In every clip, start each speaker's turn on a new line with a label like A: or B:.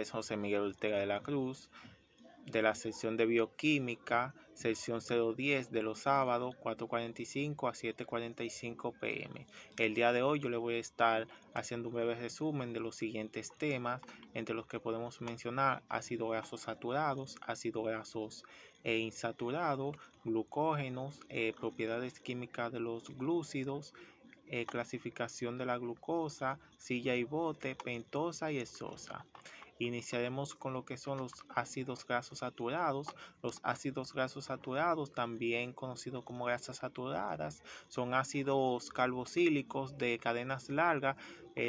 A: nombre es José Miguel Ortega de la Cruz, de la sección de Bioquímica, sección 010 de los sábados 4:45 a 7:45 pm. El día de hoy yo le voy a estar haciendo un breve resumen de los siguientes temas, entre los que podemos mencionar ácidos grasos saturados, ácidos grasos insaturados, glucógenos, propiedades químicas de los glúcidos, clasificación de la glucosa, silla y bote, pentosa y exosa. Iniciaremos con lo que son los ácidos grasos saturados. Los ácidos grasos saturados, también conocidos como grasas saturadas, son ácidos carboxílicos de cadenas largas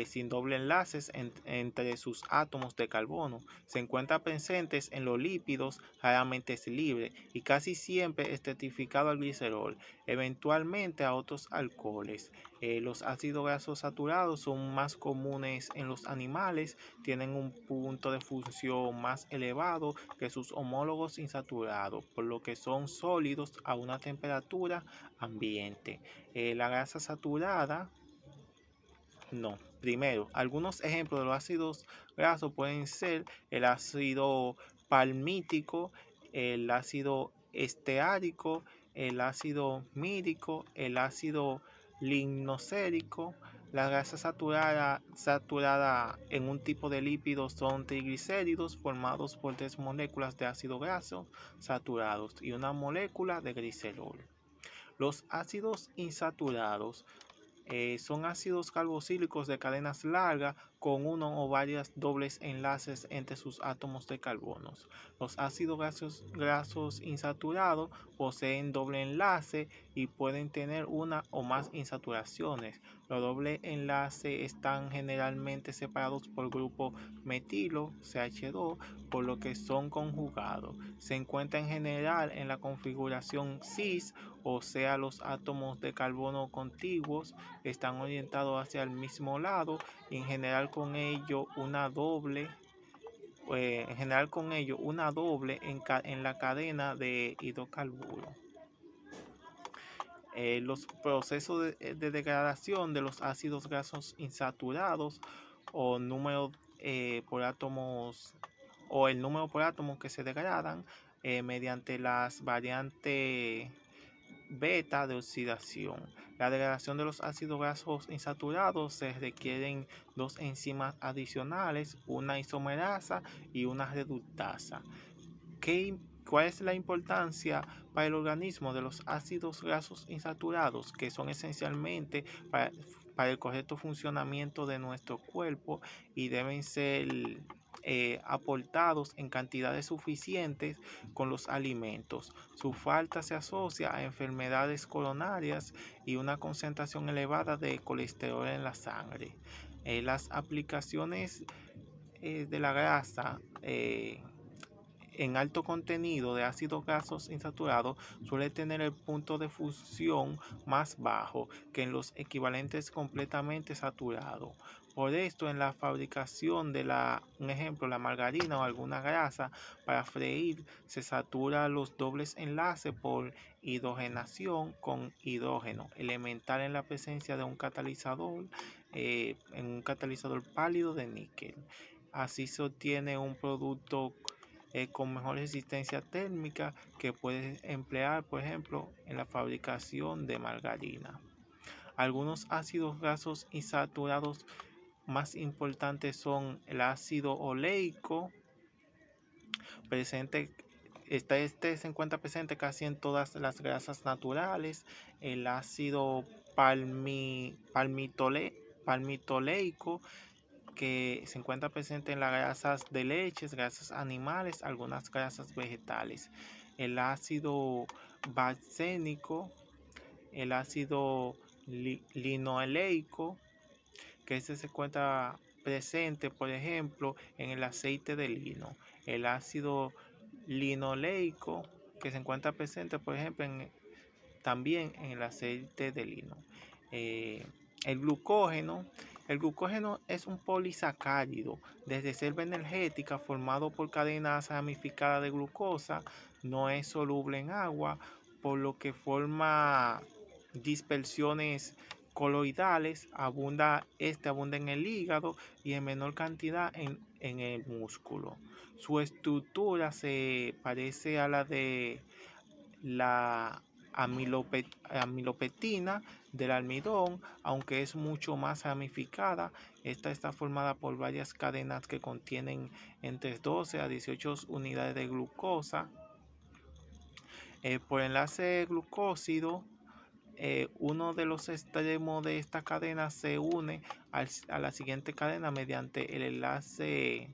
A: sin doble enlaces entre sus átomos de carbono. Se encuentran presentes en los lípidos, raramente es libre y casi siempre estratificado al glicerol, eventualmente a otros alcoholes. Los ácidos grasos saturados son más comunes en los animales, tienen un punto de fusión más elevado que sus homólogos insaturados, por lo que son sólidos a una temperatura ambiente. La grasa saturada, no. Primero, algunos ejemplos de los ácidos grasos pueden ser el ácido palmítico, el ácido esteárico, el ácido mírico, el ácido lignocérico. La grasa saturada en un tipo de lípido son triglicéridos formados por 3 moléculas de ácido graso saturados y una molécula de glicerol. Los ácidos insaturados son ácidos carboxílicos de cadenas largas con uno o varios dobles enlaces entre sus átomos de carbono. Los ácidos grasos insaturados poseen doble enlace y pueden tener una o más insaturaciones. Los dobles enlaces están generalmente separados por grupo metilo, CH2, por lo que son conjugados. Se encuentran en general en la configuración cis, o sea, los átomos de carbono contiguos están orientados hacia el mismo lado y en general con ello una doble en la cadena de hidrocarburos. Los procesos de degradación de los ácidos grasos insaturados o número por átomos o el número por átomos que se degradan mediante las variantes beta de oxidación. La degradación de los ácidos grasos insaturados se requieren dos enzimas adicionales, una isomerasa y una reductasa. ¿Cuál es la importancia para el organismo de los ácidos grasos insaturados? Que son esencialmente para el correcto funcionamiento de nuestro cuerpo y deben ser aportados en cantidades suficientes con los alimentos. Su falta se asocia a enfermedades coronarias y una concentración elevada de colesterol en la sangre. Las aplicaciones de la grasa en alto contenido de ácidos grasos insaturados suele tener el punto de fusión más bajo que en los equivalentes completamente saturados. Por esto, en la fabricación de un ejemplo, la margarina o alguna grasa para freír, se satura los dobles enlaces por hidrogenación con hidrógeno elemental en la presencia de un catalizador, en un catalizador pálido de níquel. Así se obtiene un producto con mejor resistencia térmica que puedes emplear, por ejemplo, en la fabricación de margarina. Algunos ácidos grasos insaturados más importantes son el ácido oleico, este se encuentra presente casi en todas las grasas naturales, el ácido palmitoleico, que se encuentra presente en las grasas de leches, grasas animales, algunas grasas vegetales. El ácido balsénico, el ácido linoleico, que se encuentra presente, por ejemplo, en el aceite de lino. El ácido linoleico, que se encuentra presente, por ejemplo, también en el aceite de lino. El glucógeno. El glucógeno es un polisacárido de reserva energética formado por cadenas ramificadas de glucosa. No es soluble en agua, por lo que forma dispersiones coloidales. Abunda en el hígado y en menor cantidad en en el músculo. Su estructura se parece a la de la amilopetina del almidón, aunque es mucho más ramificada. Esta está formada por varias cadenas que contienen entre 12 a 18 unidades de glucosa. Por enlace glucósido, uno de los extremos de esta cadena se une a la siguiente cadena mediante el enlace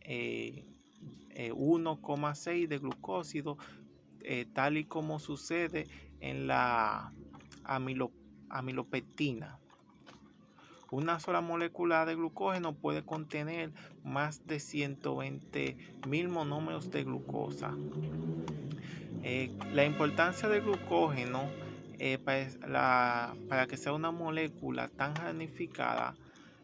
A: 1,6 de glucósido, tal y como sucede en la amilopetina. Una sola molécula de glucógeno puede contener más de 120.000 monómeros de glucosa. La importancia del glucógeno para que sea una molécula tan ramificada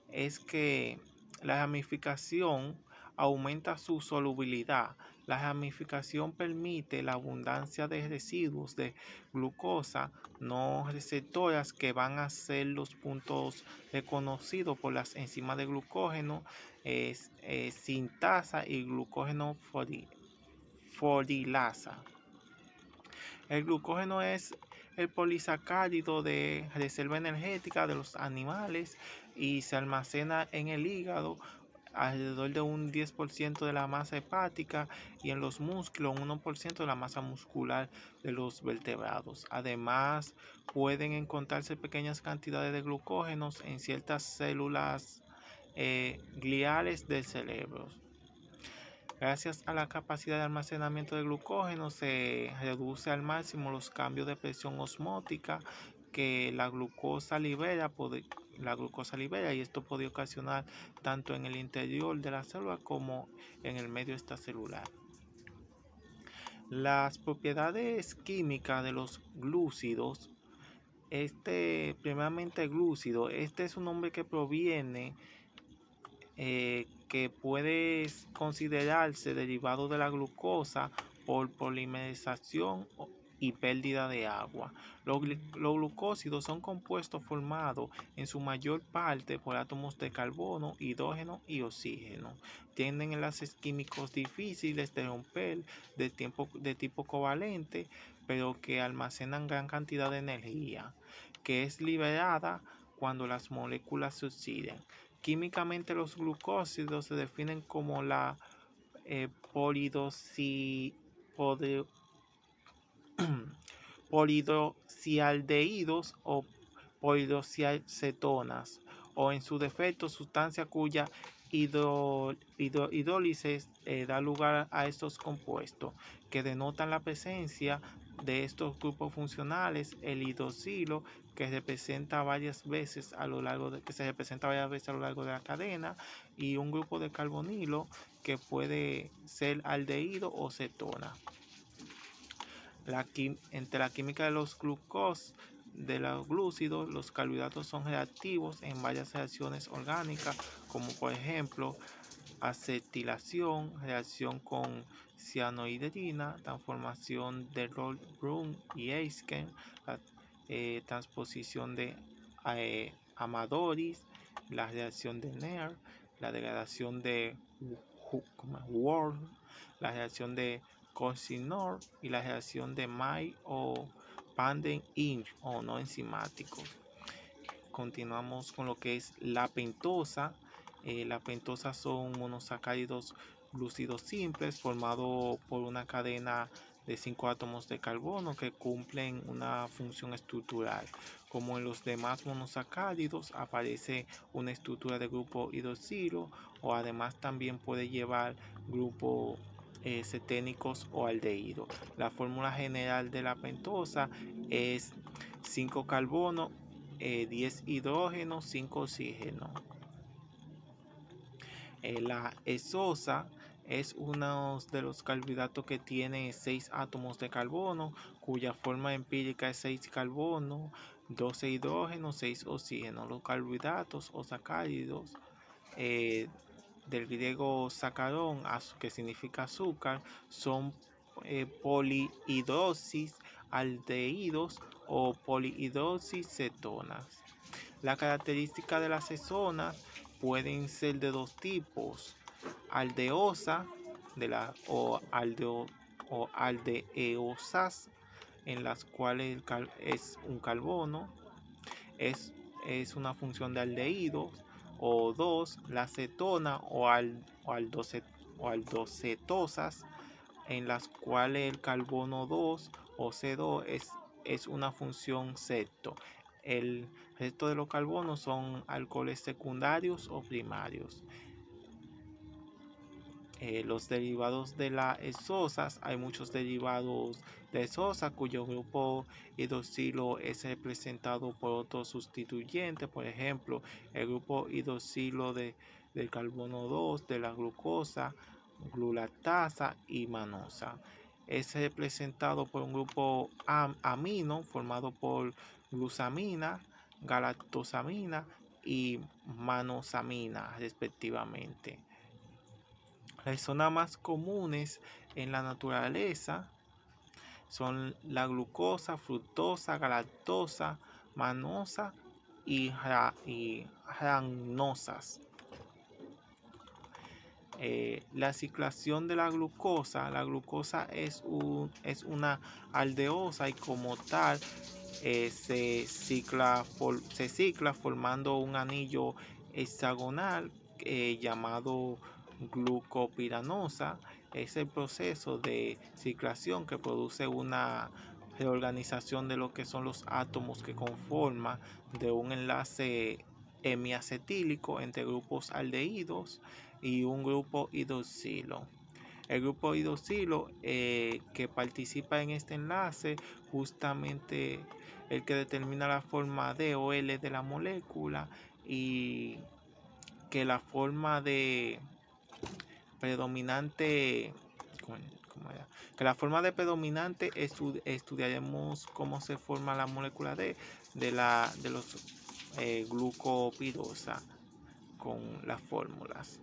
A: es que la ramificación aumenta su solubilidad. La ramificación permite la abundancia de residuos de glucosa no receptoras que van a ser los puntos reconocidos por las enzimas de glucógeno, sintasa y glucógeno fosfodilasa. El glucógeno es el polisacárido de reserva energética de los animales y se almacena en el hígado, alrededor de un 10% de la masa hepática, y en los músculos un 1% de la masa muscular de los vertebrados. Además, pueden encontrarse pequeñas cantidades de glucógenos en ciertas células gliales del cerebro. Gracias a la capacidad de almacenamiento de glucógeno se reduce al máximo los cambios de presión osmótica que la glucosa libera, y esto puede ocasionar tanto en el interior de la célula como en el medio extracelular. Las propiedades químicas de los glúcidos. Primeramente glúcido, este es un nombre que proviene que puede considerarse derivado de la glucosa por polimerización y pérdida de agua. Los glucósidos son compuestos formados en su mayor parte por átomos de carbono, hidrógeno y oxígeno. Tienen enlaces químicos difíciles de romper de tipo covalente, pero que almacenan gran cantidad de energía, que es liberada cuando las moléculas se oxidan. Químicamente, los glucósidos se definen como la polidosialdehídos o polidosialcetonas, o en su defecto sustancia cuya hidrólisis da lugar a estos compuestos, que denotan la presencia de estos grupos funcionales: el hidroxilo, que se representa varias veces a lo largo de la cadena, y un grupo de carbonilo que puede ser aldehído o cetona. Entre la química de los glúcidos, los carbohidratos son reactivos en varias reacciones orgánicas, como por ejemplo acetilación, reacción con cianohidrina, transformación de Roll-Brunn y Aitken, transposición de Amadouris, la reacción de Neer, la degradación de Worm, la reacción de Cossinor y la reacción de May o Panden-Inch o no enzimáticos. Continuamos con lo que es la pentosa. La pentosa son monosacáridos glúcidos simples formados por una cadena de 5 átomos de carbono que cumplen una función estructural. Como en los demás monosacáridos, aparece una estructura de grupo hidroxilo, o además también puede llevar grupos ceténicos o aldehídos. La fórmula general de la pentosa es 5 carbono, 10 hidrógeno, 5 oxígeno. La esosa es uno de los carbohidratos que tiene 6 átomos de carbono, cuya forma empírica es 6 carbono, 12 hidrógeno, 6 oxígeno. Los carbohidratos o sacáridos, del griego sacarón, que significa azúcar, son polihidroxis aldehídos o polihidroxis cetonas. La característica de las cetonas pueden ser de dos tipos: aldeosa o aldeosas, en las cuales es un carbono, es, es una función de aldehídos; o dos, la cetona o aldocetosas, en las cuales el carbono 2 o C2 es una función ceto. El resto de los carbonos son alcoholes secundarios o primarios. Los derivados de las esosas: hay muchos derivados de esosa cuyo grupo hidroxilo es representado por otro sustituyente. Por ejemplo, el grupo hidroxilo del carbono 2 de la glucosa, glulactasa y manosa, es representado por un grupo amino formado por glucosamina, galactosamina y manosamina respectivamente. Las zonas más comunes en la naturaleza son la glucosa, fructosa, galactosa, manosa y rannosas. La ciclación de la glucosa es una aldeosa, y como tal se cicla formando un anillo hexagonal llamado glucopiranosa. Es el proceso de ciclación que produce una reorganización de lo que son los átomos que conforman de un enlace hemiacetílico entre grupos aldehídos y un grupo hidroxilo. El grupo hidroxilo que participa en este enlace, justamente el que determina la forma D o L de la molécula, y que la forma de predominante, que la forma de predominante estudiaremos cómo se forma la molécula de los glucopirosa con las fórmulas.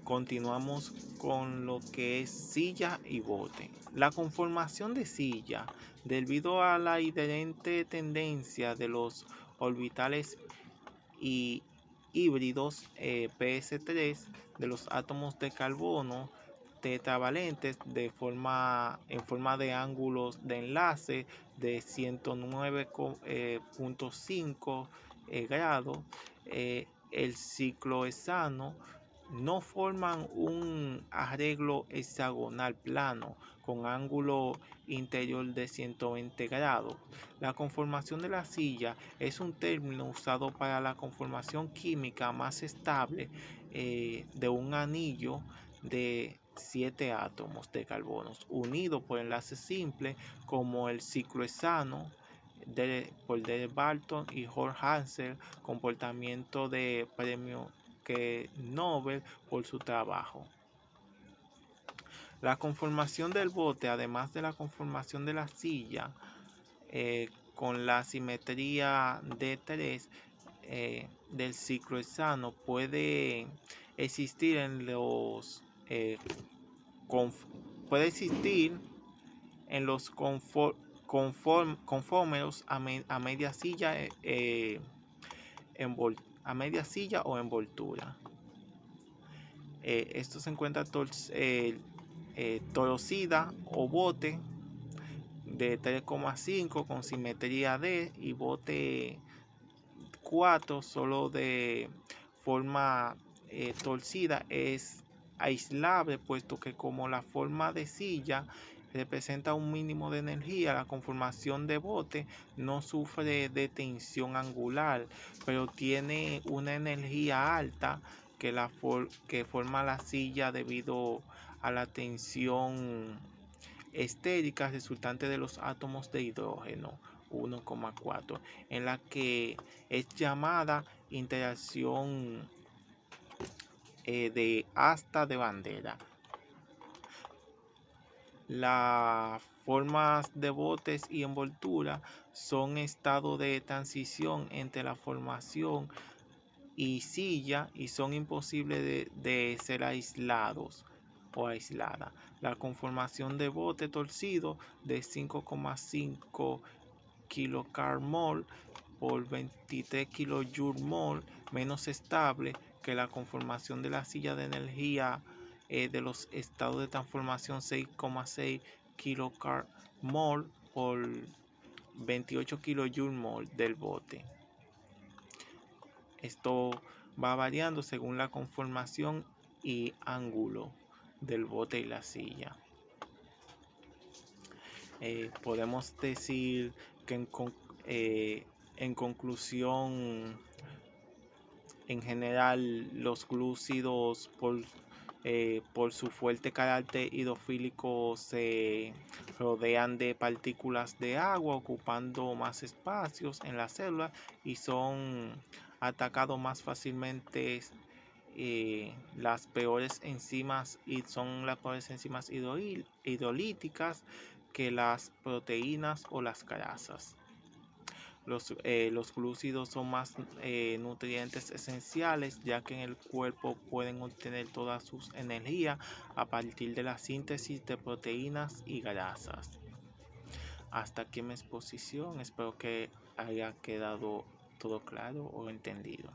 A: Continuamos con lo que es silla y bote. La conformación de silla, debido a la inherente tendencia de los orbitales y híbridos ps3 de los átomos de carbono tetravalentes en forma de ángulos de enlace de 109.5 grados, el ciclohexano no forman un arreglo hexagonal plano con ángulo interior de 120 grados. La conformación de la silla es un término usado para la conformación química más estable de un anillo de 7 átomos de carbono unidos por enlaces simples, como el ciclohexano por Derek Barton y Georg Hansen, comportamiento de premio Nobel por su trabajo. La conformación del bote, además de la conformación de la silla, con la simetría D3 del ciclohexano, puede existir en los conformes a media silla o envoltura. Esto se encuentra torcida o bote de 3,5 con simetría D, y bote 4 solo de forma torcida es aislable, puesto que como la forma de silla representa un mínimo de energía, la conformación de bote no sufre de tensión angular, pero tiene una energía alta que forma la silla debido a la tensión estérica resultante de los átomos de hidrógeno 1,4, en la que es llamada interacción de asta de bandera. Las formas de botes y envoltura son estado de transición entre la formación y silla, y son imposibles de ser aislados o aislada. La conformación de bote torcido de 5,5 kcal por 23 kJ menos estable que la conformación de la silla de energía de los estados de transformación 6,6 kcal por 28 kJ del bote. Esto va variando según la conformación y ángulo del bote y la silla. Podemos decir que en conclusión, en general, los glúcidos por su fuerte carácter hidrofílico se rodean de partículas de agua, ocupando más espacios en las células y son atacados más fácilmente. Las peores enzimas hidrolíticas que las proteínas o las grasas. Los glúcidos son más nutrientes esenciales, ya que en el cuerpo pueden obtener toda su energía a partir de la síntesis de proteínas y grasas. Hasta aquí mi exposición, espero que haya quedado todo claro o entendido.